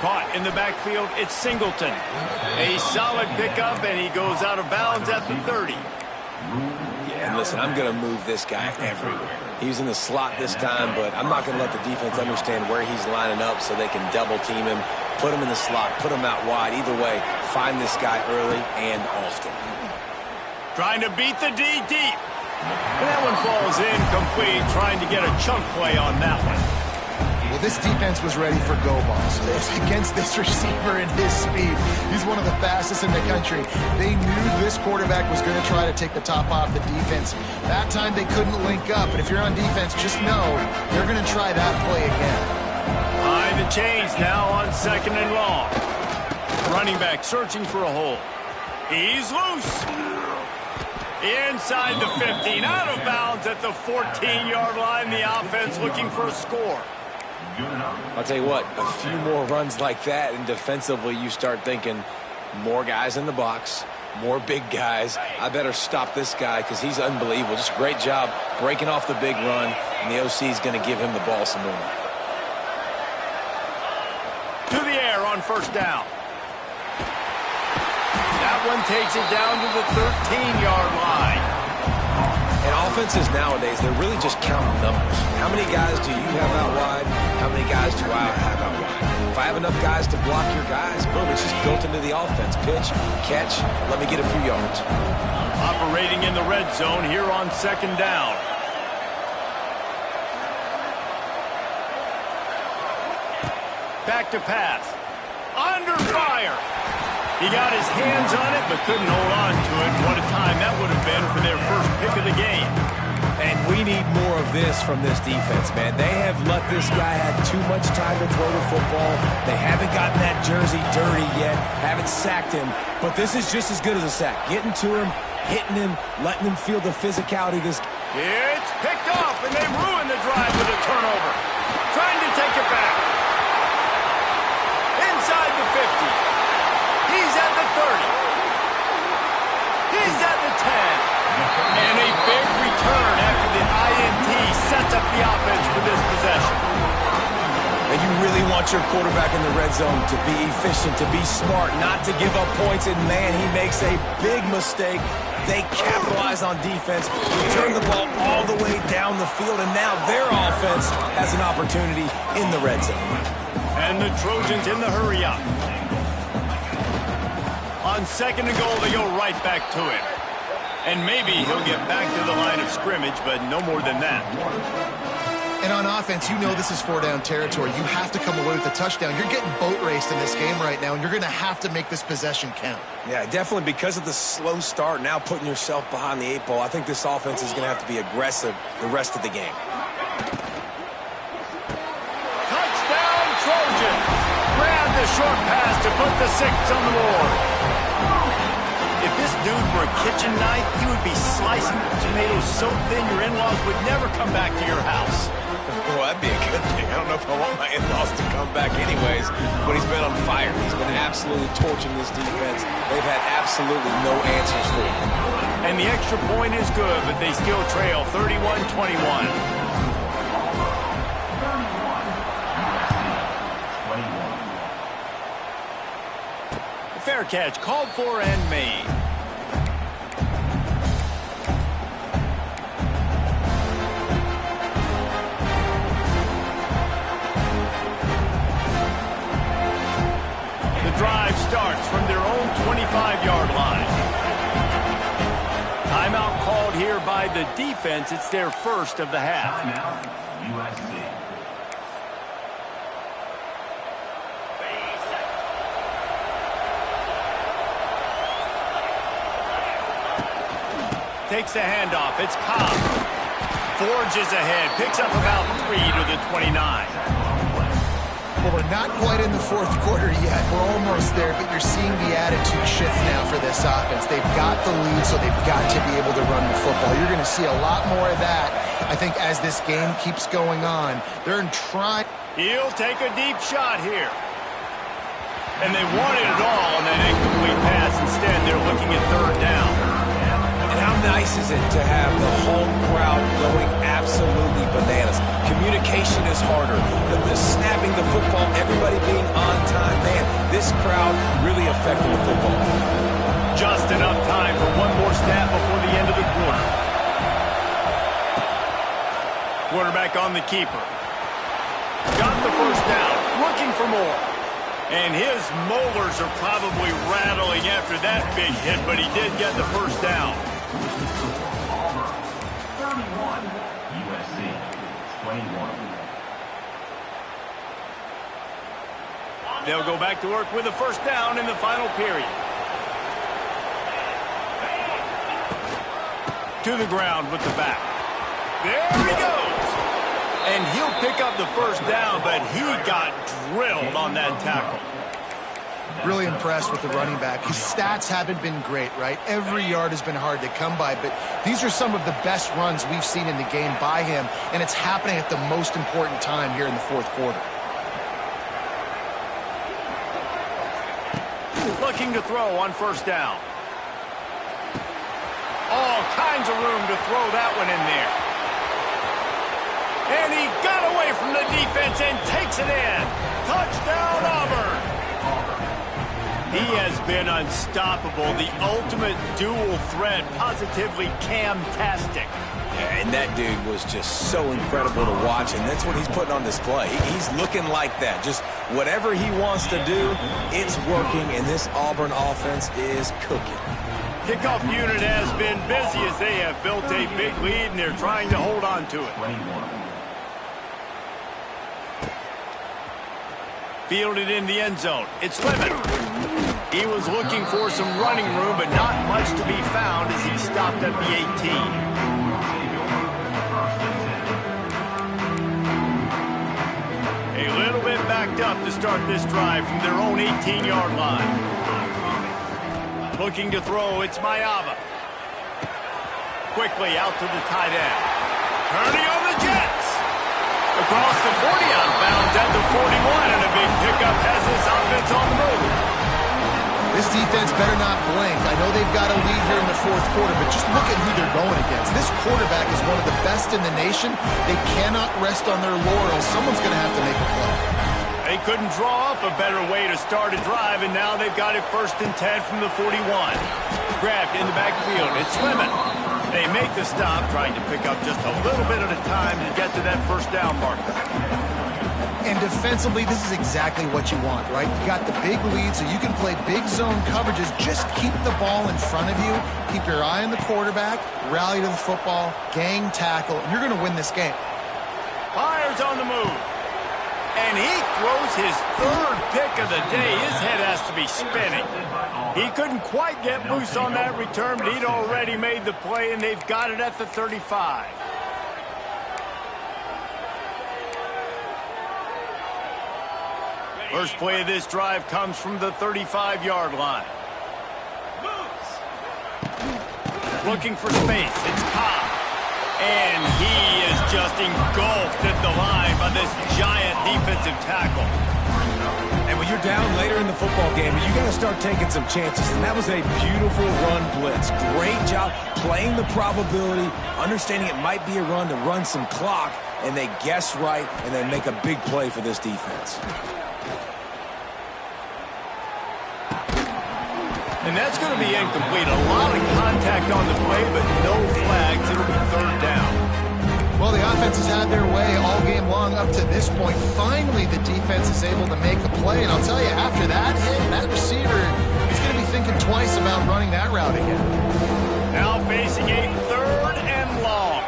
Caught in the backfield, it's Singleton. A solid pickup, and he goes out of bounds at the 30. Yeah, and listen, I'm going to move this guy everywhere. He's in the slot this time, but I'm not going to let the defense understand where he's lining up so they can double team him, put him in the slot, put him out wide. Either way, find this guy early and often. Trying to beat the D deep. And that one falls incomplete, trying to get a chunk play on that one. Well, this defense was ready for go balls. Against this receiver and his speed, he's one of the fastest in the country. They knew this quarterback was going to try to take the top off the defense. That time they couldn't link up, but if you're on defense, just know they're going to try that play again. Behind the chains now on second and long. Running back searching for a hole. He's loose. Inside the 15, out of bounds at the 14-yard line. The offense looking for a score. I'll tell you what, a few more runs like that, and defensively you start thinking more guys in the box, more big guys. I better stop this guy because he's unbelievable. Just a great job breaking off the big run, and the OC is going to give him the ball some more. To the air on first down. That one takes it down to the 13-yard line. And offenses nowadays, they're really just counting numbers. How many guys do you have out wide? How many guys do I have out wide? If I have enough guys to block your guys, boom, it's just built into the offense. Pitch, catch, let me get a few yards. Operating in the red zone here on second down. Back to pass. Under fire. He got his hands on it, but couldn't hold on to it. What a time that would have been for their first pick of the game. And we need more of this from this defense, man. They have let this guy have too much time to throw the football. They haven't gotten that jersey dirty yet, haven't sacked him. But this is just as good as a sack. Getting to him, hitting him, letting him feel the physicality of this. It's picked off, and they ruin the drive with a turnover. Trying to take it back. Inside the 50. He's at the 30. He's at the 10. And a big return after the INT sets up the offense for this possession. And you really want your quarterback in the red zone to be efficient, to be smart, not to give up points. And, man, he makes a big mistake. They capitalize on defense, return the ball all the way down the field, and now their offense has an opportunity in the red zone. And the Trojans in the hurry up. On second and goal, they go right back to it. And maybe he'll get back to the line of scrimmage, but no more than that. And on offense, you know this is four-down territory. You have to come away with a touchdown. You're getting boat raced in this game right now, and you're going to have to make this possession count. Yeah, definitely because of the slow start, now putting yourself behind the 8 ball, I think this offense is going to have to be aggressive the rest of the game. Touchdown, Trojans! Grab the short pass to put the 6 on the board. If this dude were a kitchen knife, he would be slicing tomatoes so thin your in-laws would never come back to your house. Well, that'd be a good thing. I don't know if I want my in-laws to come back anyways, but he's been on fire. He's been absolutely torching this defense. They've had absolutely no answers for him. And the extra point is good, but they still trail 31-21. Fair catch, called for and made. The drive starts from their own 25-yard line. Timeout called here by the defense. It's their first of the half. Timeout, USC. Takes the handoff. It's Cobb. Forges ahead. Picks up about 3 to the 29. Well, we're not quite in the fourth quarter yet. We're almost there, but you're seeing the attitude shift now for this offense. They've got the lead, so they've got to be able to run the football. You're going to see a lot more of that, I think, as this game keeps going on. They're trying. He'll take a deep shot here. And they wanted it all on that incomplete pass. Instead, they're looking at third down. And how nice is it to have the home crowd going absolutely bananas? Communication is harder. The snapping the football, everybody being on time. Man, this crowd really affected the football. Just enough time for one more snap before the end of the quarter. Quarterback on the keeper. Got the first down. Looking for more. And his molars are probably rattling after that big hit, but he did get the first down. 31, USC 21. They'll go back to work with a first down in the final period. To the ground with the back. There he goes. And he'll pick up the first down, but he got drilled on that tackle. Really impressed with the running back. His stats haven't been great, right? Every yard has been hard to come by, but these are some of the best runs we've seen in the game by him, and it's happening at the most important time here in the fourth quarter. Looking to throw on first down. All kinds of room to throw that one in there. And he got away from the defense and takes it in. Touchdown, Auburn. He has been unstoppable. The ultimate dual threat. Positively Cam-tastic. Yeah, and that dude was just so incredible to watch, and that's what he's putting on display. He's looking like that. Just whatever he wants to do, it's working, and this Auburn offense is cooking. Kickoff unit has been busy as they have built a big lead, and they're trying to hold on to it. 21. Fielded in the end zone. It's Lemon. He was looking for some running room, but not much to be found as he stopped at the 18. A little bit backed up to start this drive from their own 18-yard line. Looking to throw, it's Mayava. Quickly out to the tight end. Turning on the Jets. Across the 40, out of bounds at the 41, and a big pickup has this offense on the move. This defense better not blink. I know they've got a lead here in the fourth quarter, but just look at who they're going against. This quarterback is one of the best in the nation. They cannot rest on their laurels. Someone's going to have to make a play. They couldn't draw up a better way to start a drive, and now they've got it 1st and 10 from the 41. Grabbed in the backfield. It's Lemon. They make the stop, trying to pick up just a little bit at a time to get to that first down marker. And defensively, this is exactly what you want, right? You got the big lead, so you can play big zone coverages. Just keep the ball in front of you. Keep your eye on the quarterback. Rally to the football. Gang tackle. And you're going to win this game. Fires on the move. And he throws his 3rd pick of the day. His head has to be spinning. He couldn't quite get loose on that return, but he'd already made the play, and they've got it at the 35. First play of this drive comes from the 35-yard line. Looking for space. It's Cobb. And he is just engulfed at the line by this giant defensive tackle. And when you're down later in the football game, you got to start taking some chances. And that was a beautiful run blitz. Great job playing the probability, understanding it might be a run to run some clock, and they guess right, and they make a big play for this defense. And that's going to be incomplete. A lot of contact on the play, but no flags. It'll be third down. Well, the offense has had their way all game long up to this point. Finally, the defense is able to make a play. And I'll tell you, after that hit, that receiver is going to be thinking twice about running that route again. Now facing a third and long.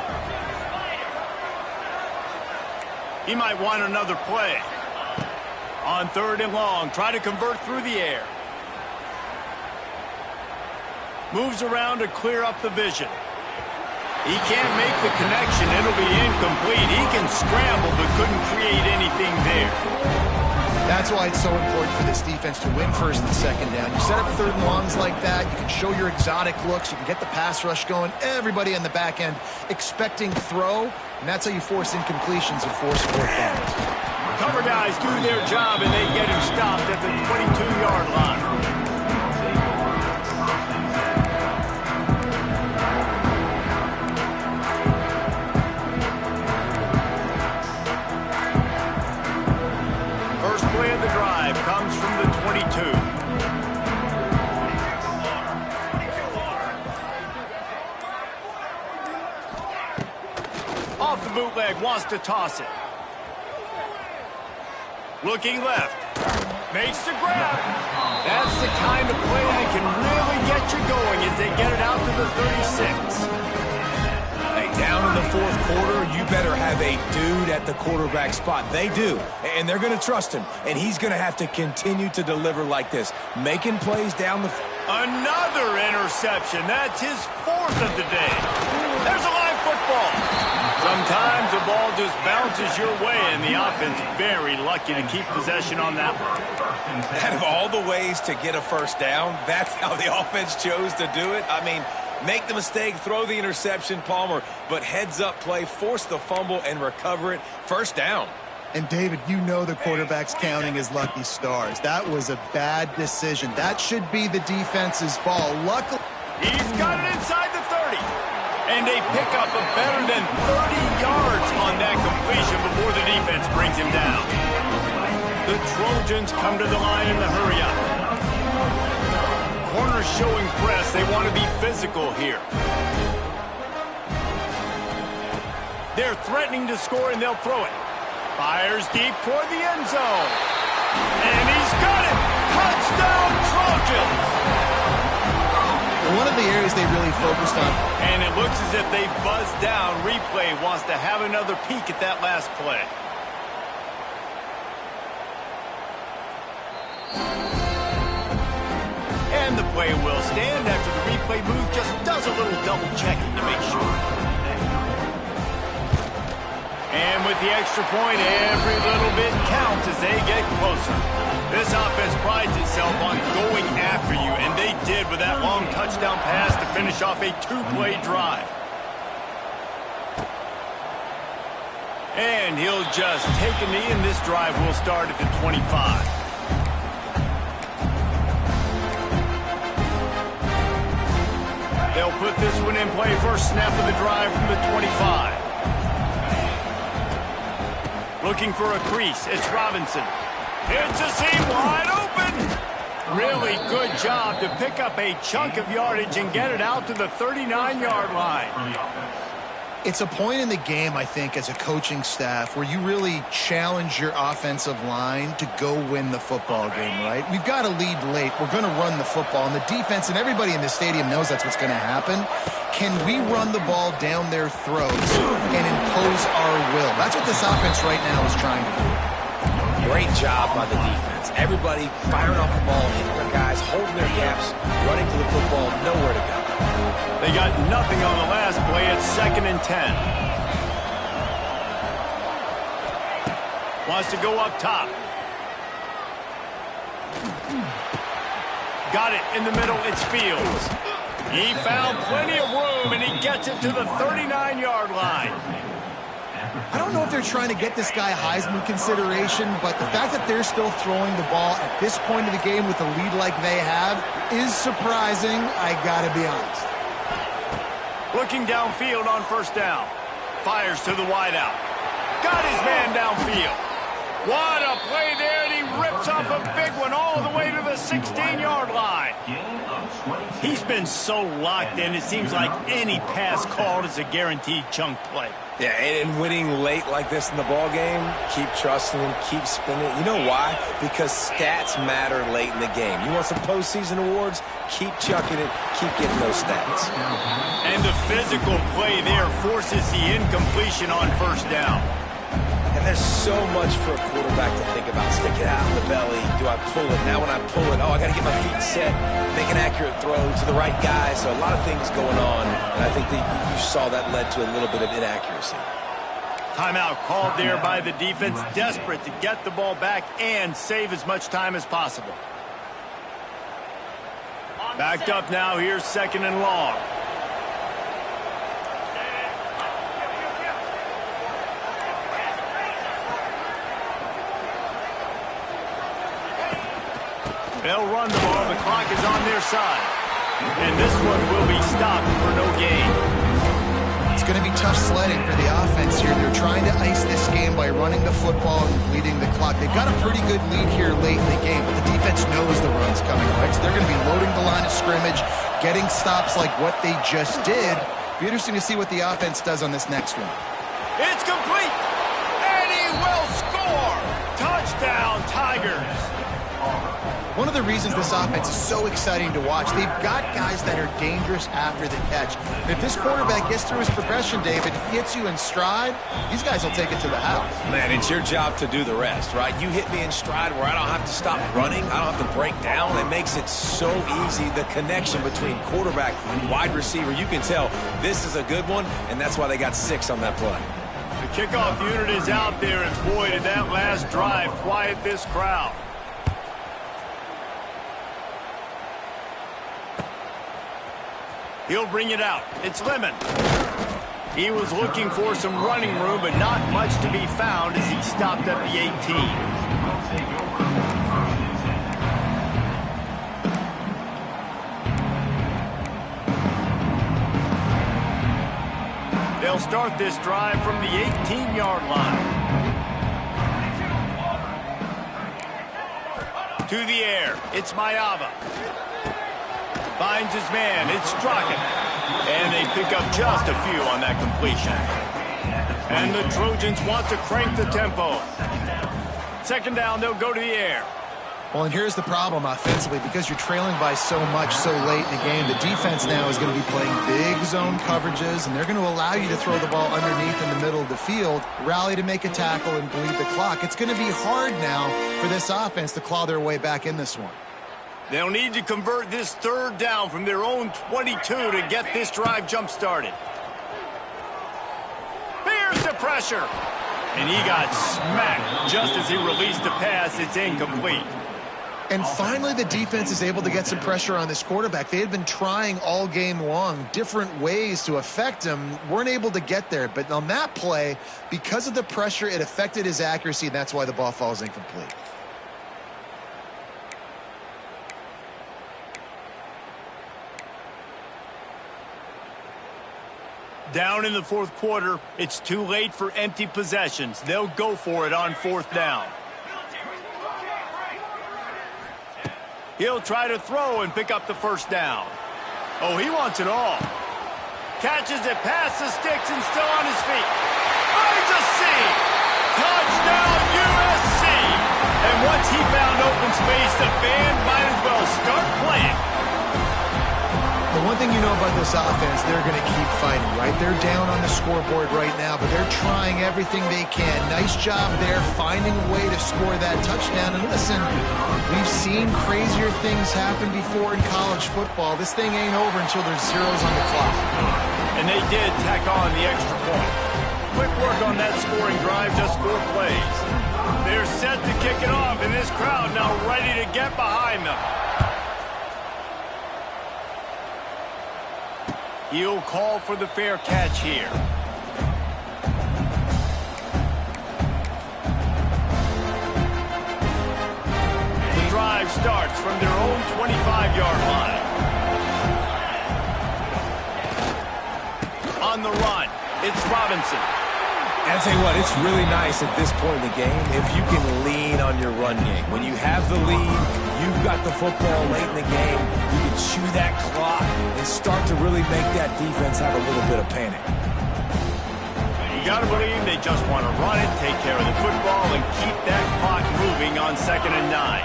He might want another play. On third and long, try to convert through the air. Moves around to clear up the vision. He can't make the connection. It'll be incomplete. He can scramble, but couldn't create anything there. That's why it's so important for this defense to win first and second down. You set up third and longs like that. You can show your exotic looks. You can get the pass rush going. Everybody on the back end expecting throw, and that's how you force incompletions and force fourth downs. Cover guys do their job, and they get him stopped at the 22-yard line. First play of the drive comes from the 22. Off the bootleg, wants to toss it. Looking left. Makes the grab. That's the kind of play that can really get you going as they get it out to the 36. Hey, down in the fourth quarter, you better have a dude at the quarterback spot. They do, and they're going to trust him, and he's going to have to continue to deliver like this, making plays down the field. Another interception. That's his fourth of the day. There's a live football. Sometimes the ball just bounces your way, and the offense very lucky to keep possession on that one. Out of all the ways to get a first down, that's how the offense chose to do it. I mean, make the mistake, throw the interception, Palmer, but heads-up play, force the fumble, and recover it. First down. And, David, you know the quarterback's counting his lucky stars. That was a bad decision. That should be the defense's ball. Luckily, he's got it inside the 30. And they pick up a better than 30 yards on that completion before the defense brings him down. The Trojans come to the line in the hurry-up. Corners showing press. They want to be physical here. They're threatening to score, and they'll throw it. Fires deep toward the end zone. And he's got it! Touchdown, Trojans! one of the areas they really focused on. And it looks as if they buzzed down. Replay wants to have another peek at that last play. And the play will stand after the replay move just does a little double checking to make sure. And with the extra point, every little bit counts as they get closer. This offense prides itself on going after you, and they did with that long touchdown pass to finish off a two-play drive. And he'll just take a knee, and this drive will start at the 25. They'll put this one in play. First snap of the drive from the 25. Looking for a crease. It's Robinson. It's a seam wide open. Really good job to pick up a chunk of yardage and get it out to the 39-yard line. It's a point in the game, I think, as a coaching staff where you really challenge your offensive line to go win the football game, right? We've got to lead late. We're going to run the football. And the defense and everybody in the stadium knows that's what's going to happen. Can we run the ball down their throats and impose our will? That's what this offense right now is trying to do. Great job by the defense. Everybody firing off the ball, hitting their guys, holding their gaps, running to the football, nowhere to go. They got nothing on the last play. It's 2nd and 10. Wants to go up top. Got it in the middle. It's Fields. He found plenty of room, and he gets it to the 39-yard line. I don't know if they're trying to get this guy Heisman consideration, but the fact that they're still throwing the ball at this point of the game with a lead like they have is surprising, I gotta be honest. Looking downfield on first down. Fires to the wideout. Got his man downfield. What a play there, and he rips Picks off a big one all the way to the 16-yard line. He's been so locked in, it seems like any pass called is a guaranteed chunk play. Yeah, and winning late like this in the ball game, keep trusting him, keep spinning. You know why? Because stats matter late in the game. You want some postseason awards? Keep chucking it, keep getting those stats. And the physical play there forces the incompletion on first down. And there's so much for a quarterback to think about. Stick it out in the belly. Do I pull it? Now when I pull it, I got to get my feet set, make an accurate throw to the right guy. So a lot of things going on. And I think that you saw that led to a little bit of inaccuracy. Timeout called there by the defense, desperate to get the ball back and save as much time as possible. Backed up now, here's 2nd and long. They'll run the ball. The clock is on their side. And this one will be stopped for no gain. It's going to be tough sledding for the offense here. They're trying to ice this game by running the football and bleeding the clock. They've got a pretty good lead here late in the game, but the defense knows the run's coming, right? So they're going to be loading the line of scrimmage, getting stops like what they just did. Be interesting to see what the offense does on this next one. It's complete. And he will score. Touchdown, Tigers. One of the reasons this offense is so exciting to watch, they've got guys that are dangerous after the catch. If this quarterback gets through his progression, David, hits you in stride, these guys will take it to the house. Man, it's your job to do the rest, right? You hit me in stride where I don't have to stop running. I don't have to break down. It makes it so easy. The connection between quarterback and wide receiver, you can tell this is a good one, and that's why they got 6 on that play. The kickoff unit is out there, and boy, did that last drive quiet this crowd. He'll bring it out. It's Lemon. He was looking for some running room, but not much to be found as he stopped at the 18. They'll start this drive from the 18-yard line. To the air. It's Mayava. Finds his man. It's Strachan. And they pick up just a few on that completion. And the Trojans want to crank the tempo. 2nd down, they'll go to the air. Well, and here's the problem offensively. Because you're trailing by so much so late in the game, the defense now is going to be playing big zone coverages, and they're going to allow you to throw the ball underneath in the middle of the field, rally to make a tackle, and bleed the clock. It's going to be hard now for this offense to claw their way back in this one. They'll need to convert this 3rd down from their own 22 to get this drive jump-started. Here's the pressure. And he got smacked just as he released the pass. It's incomplete. And finally, the defense is able to get some pressure on this quarterback. They had been trying all game long different ways to affect him. Weren't able to get there. But on that play, because of the pressure, it affected his accuracy, and that's why the ball falls incomplete. Down in the 4th quarter, it's too late for empty possessions. They'll go for it on 4th down. He'll try to throw and pick up the 1st down. Oh, he wants it all. Catches it past the sticks and still on his feet. Finds a seam. Touchdown, USC. And once he found open space, the band might as well start playing. The one thing you know about this offense, they're going to keep fighting, right? They're down on the scoreboard right now, but they're trying everything they can. Nice job there, finding a way to score that touchdown. And listen, we've seen crazier things happen before in college football. This thing ain't over until there's zeros on the clock. And they did tack on the extra point. Quick work on that scoring drive, just 4 plays. They're set to kick it off, and this crowd now ready to get behind them. He'll call for the fair catch here. The drive starts from their own 25-yard line. On the run, it's Robinson. And I'll tell you what, it's really nice at this point in the game if you can lean on on your run game. When you have the lead, you've got the football late in the game, you can chew that clock and start to really make that defense have a little bit of panic. You got to believe they just want to run it, take care of the football, and keep that clock moving on 2nd and 9.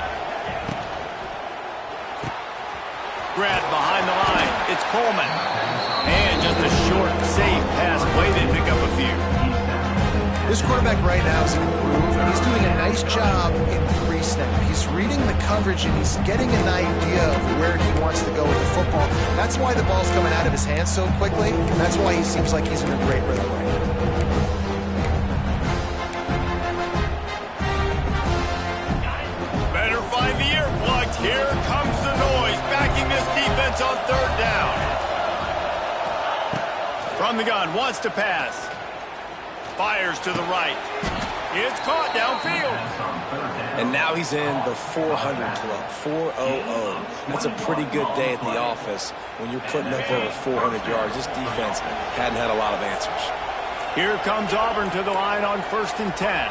Grab behind the line. It's Coleman. And just a short, safe pass play. They pick up a few. This quarterback right now is in a groove, and he's doing a nice job in pre-snap. He's reading the coverage, and he's getting an idea of where he wants to go with the football. That's why the ball's coming out of his hands so quickly, and that's why he seems like he's in a great rhythm right now. Better find the earplugs. Here comes the noise, backing this defense on 3rd down. From the gun, wants to pass. Fires to the right. It's caught downfield. And now he's in the 400 club, 400. That's a pretty good day at the office when you're putting up over 400 yards. This defense hadn't had a lot of answers. Here comes Auburn to the line on 1st and 10.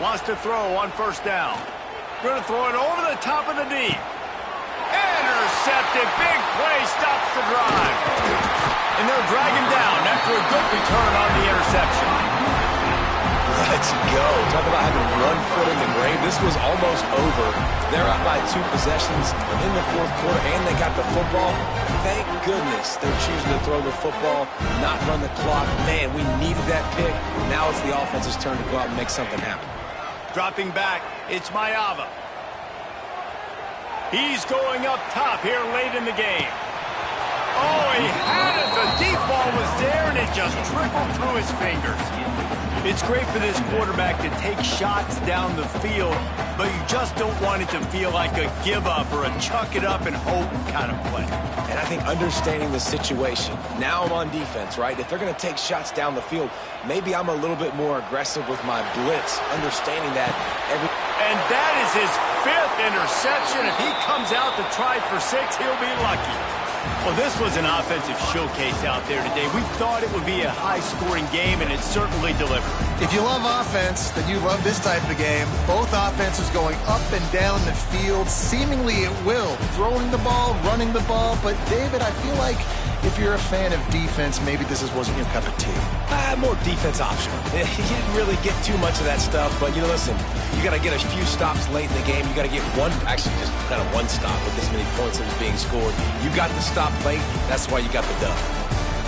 Wants to throw on 1st down. Going to throw it over the top of the D. Intercepted. Big play stops the drive. And they'll drag him down after a good return on the interception. Let's go. Talk about having one foot in the grave. This was almost over. They're up by 2 possessions in the 4th quarter, and they got the football. Thank goodness they're choosing to throw the football, not run the clock. Man, we needed that pick. Now it's the offense's turn to go out and make something happen. Dropping back, it's Maiava. He's going up top here late in the game. Oh, he had it. The deep ball was there, and it just trickled through his fingers. It's great for this quarterback to take shots down the field, but you just don't want it to feel like a give-up or a chuck-it-up and hope kind of play. And I think understanding the situation, now I'm on defense, right? If they're going to take shots down the field, maybe I'm a little bit more aggressive with my blitz, understanding that And that is his 5th interception. If he comes out to try for 6, he'll be lucky. Well, this was an offensive showcase out there today. We thought it would be a high-scoring game, and it certainly delivered. If you love offense, then you love this type of game. Both offenses going up and down the field, seemingly at will. Throwing the ball, running the ball. But, David, I feel like if you're a fan of defense, maybe this wasn't your cup of tea. More defense optional. You didn't really get too much of that stuff, but, you know, listen, you got to get a few stops late in the game. You got to get one stop with this many points that was being scored. You got the stop late. That's why you got the dub.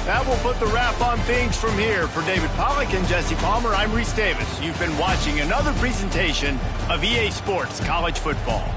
That will put the wrap on things from here. For David Pollack and Jesse Palmer, I'm Reese Davis. You've been watching another presentation of EA Sports College Football.